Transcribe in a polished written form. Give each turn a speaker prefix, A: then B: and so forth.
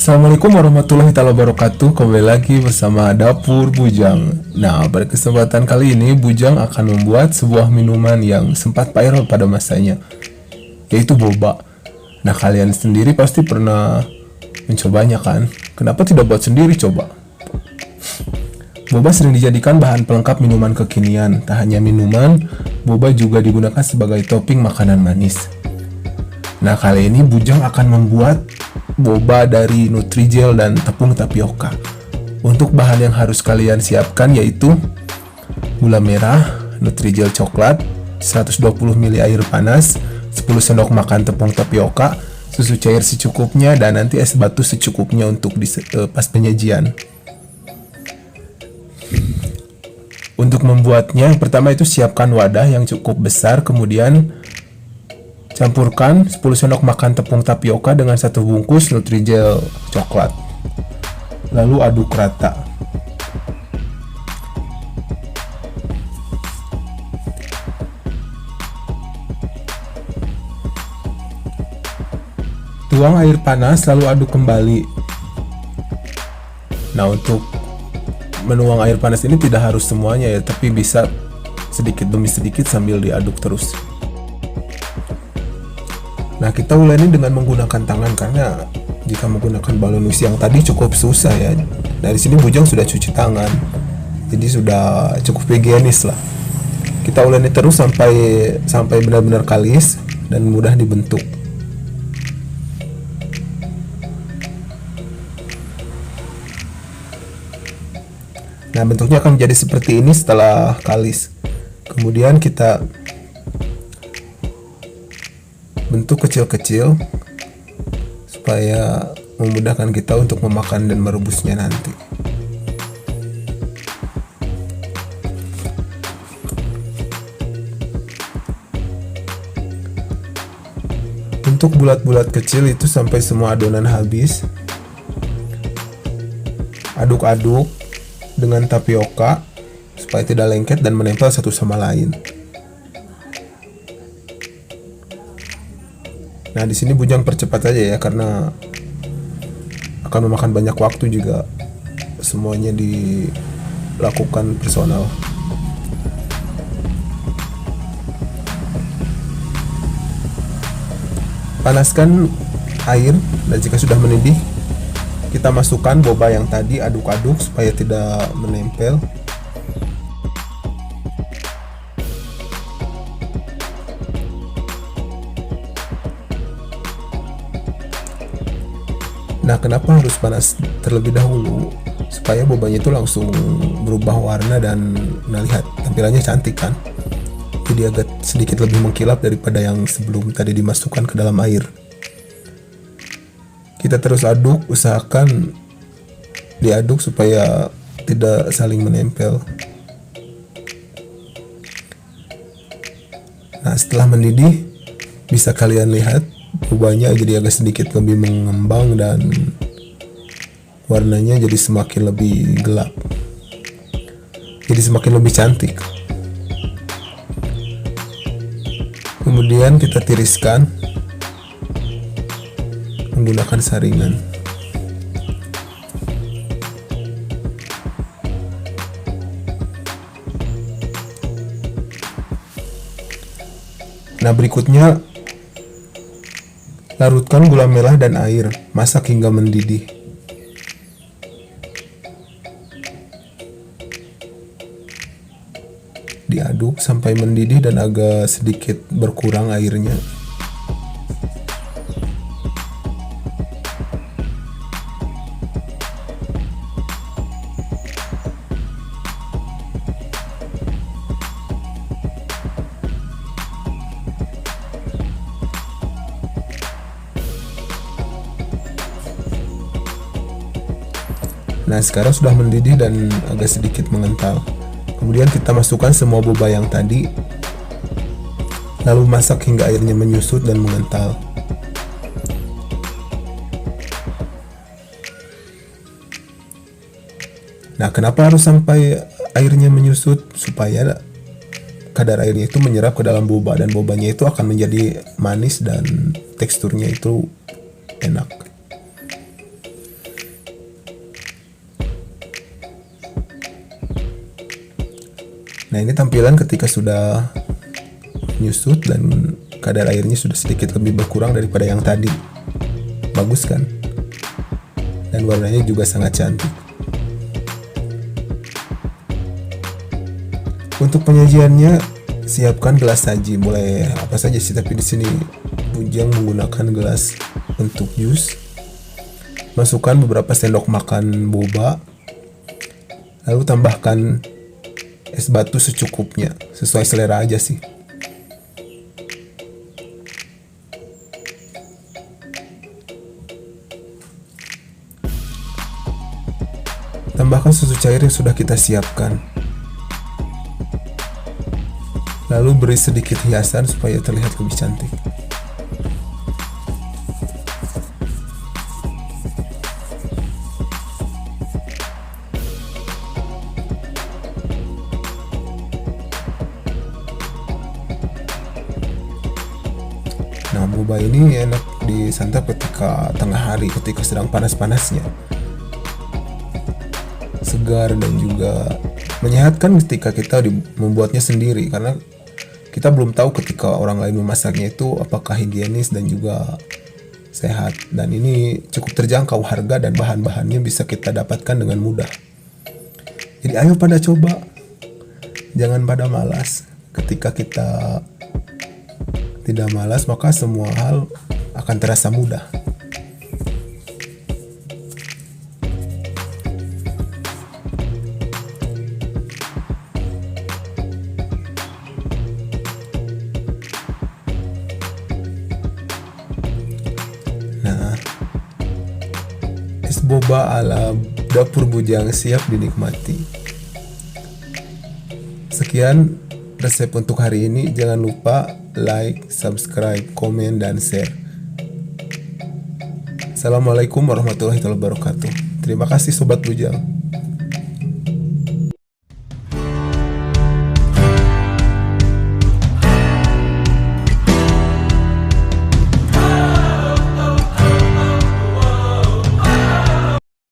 A: Assalamualaikum warahmatullahi wabarakatuh. Kembali lagi bersama Dapur Bujang. Nah, pada kesempatan kali ini Bujang akan membuat sebuah minuman yang sempat viral pada masanya, yaitu boba. Nah, kalian sendiri pasti pernah mencobanya kan? Kenapa tidak buat sendiri coba? Boba sering dijadikan bahan pelengkap minuman kekinian. Tak hanya minuman, boba juga digunakan sebagai topping makanan manis. Nah, kali ini Bujang akan membuat boba dari Nutrijel dan tepung tapioka. Untuk bahan yang harus kalian siapkan yaitu gula merah, Nutrijel coklat, 120 ml air panas, 10 sendok makan tepung tapioka, susu cair secukupnya, dan nanti es batu secukupnya untuk pas penyajian. Untuk membuatnya, yang pertama itu siapkan wadah yang cukup besar, kemudian campurkan 10 sendok makan tepung tapioka dengan 1 bungkus Nutrijel coklat. Lalu aduk rata. Tuang air panas lalu aduk kembali. Nah, untuk menuang air panas ini tidak harus semuanya ya, tapi bisa sedikit demi sedikit sambil diaduk terus. Nah, kita uleni dengan menggunakan tangan karena jika menggunakan balon usi yang tadi cukup susah ya. Dari sini Bujang sudah cuci tangan, jadi sudah cukup higienis lah. Kita uleni terus sampai benar-benar kalis dan mudah dibentuk. Nah, bentuknya akan menjadi seperti ini setelah kalis. Kemudian kita bentuk kecil-kecil supaya memudahkan kita untuk memakan dan merebusnya nanti. Untuk bulat-bulat kecil itu sampai semua adonan habis. Aduk-aduk dengan tapioka supaya tidak lengket dan menempel satu sama lain. Nah, di sini Bujang percepat aja ya karena akan memakan banyak waktu juga semuanya dilakukan personal. Panaskan air dan jika sudah mendidih, kita masukkan boba yang tadi, aduk-aduk supaya tidak menempel. Nah, kenapa harus panas terlebih dahulu? Supaya bobanya itu langsung berubah warna dan lihat tampilannya cantik kan? Jadi agak sedikit lebih mengkilap daripada yang sebelum tadi dimasukkan ke dalam air. Kita terus aduk, usahakan diaduk supaya tidak saling menempel. Nah, setelah mendidih, bisa kalian lihat bobanya jadi agak sedikit lebih mengembang dan warnanya jadi semakin lebih gelap, jadi semakin lebih cantik. Kemudian kita tiriskan menggunakan saringan. Nah, berikutnya larutkan gula merah dan air, masak hingga mendidih. Diaduk sampai mendidih dan agak sedikit berkurang airnya. Nah, sekarang sudah mendidih dan agak sedikit mengental. Kemudian kita masukkan semua boba yang tadi, lalu masak hingga airnya menyusut dan mengental. Nah, kenapa harus sampai airnya menyusut? Supaya kadar airnya itu menyerap ke dalam boba dan bobanya itu akan menjadi manis dan teksturnya itu enak. Nah, ini tampilan ketika sudah nyusut dan kadar airnya sudah sedikit lebih berkurang daripada yang tadi. Bagus kan? Dan warnanya juga sangat cantik. Untuk penyajiannya, siapkan gelas saji, boleh apa saja sih, tapi di sini Bujang menggunakan gelas untuk jus. Masukkan beberapa sendok makan boba, lalu tambahkan es batu secukupnya, sesuai selera aja sih. Tambahkan susu cair yang sudah kita siapkan. Lalu beri sedikit hiasan supaya terlihat lebih cantik. Nah, boba ini enak disantap ketika tengah hari, ketika sedang panas-panasnya. Segar dan juga menyehatkan ketika kita membuatnya sendiri, karena kita belum tahu ketika orang lain memasaknya itu apakah higienis dan juga sehat. Dan ini cukup terjangkau harga dan bahan-bahannya bisa kita dapatkan dengan mudah. Jadi ayo pada coba, jangan pada malas. Ketika kita tidak malas, maka semua hal akan terasa mudah. Nah, es boba ala dapur Bujang siap dinikmati. Sekian resep untuk hari ini. Jangan lupa like, subscribe, komen, dan share. Assalamualaikum warahmatullahi wabarakatuh. Terima kasih Sobat Bujang.